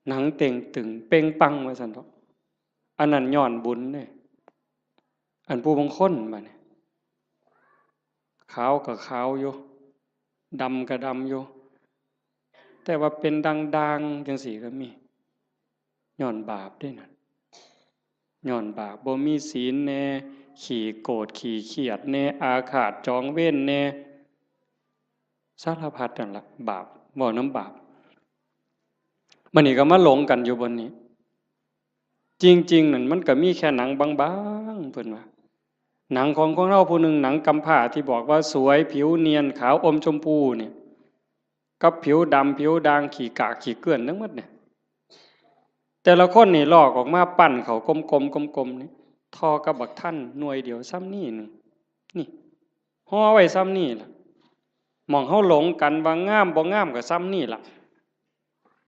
หนังเต่งตึงเป่งปังว่าซั่นเถาะอันนั้นย้อนบุญเด้อันผู้บางคนบัดนี้ขาวก็ขาวอยู่ดำก็ดำอยู่แต่ว่าเป็นดังๆจังซี่ก็มีย้อนบาปเด้นั่นย้อนบาปบ่มีศีลแน่ขี้โกรธขี้เครียดแน่อาฆาตจองเวรแน่สารพัดนั่นล่ะบาปเว้าน้ำบาปมื้อนี้ก็มาหลงกันอยู่บนนี้ จริงๆนั่นมันก็มีแค่หนังบางๆเพิ่นว่าหนังของเราผู้หนึ่งหนังกำพร้าที่บอกว่าสวยผิวเนียนขาวอมชมพูเนี่ยกับผิวดำผิวด่างขี้กากขี้เกลื่อนทั้งหมดเนี่ยแต่ละคนนี่ลอกออกมาปั้นเขากลมๆนี่ทอกับบักท่านหน่วยเดียวซ้ำนี่นึงนี่ห่อไว้ซ้ำนี่ล่ะหม่องเฮาหลงกันว่างามบ่งามก็ซ้ำนี่ล่ะ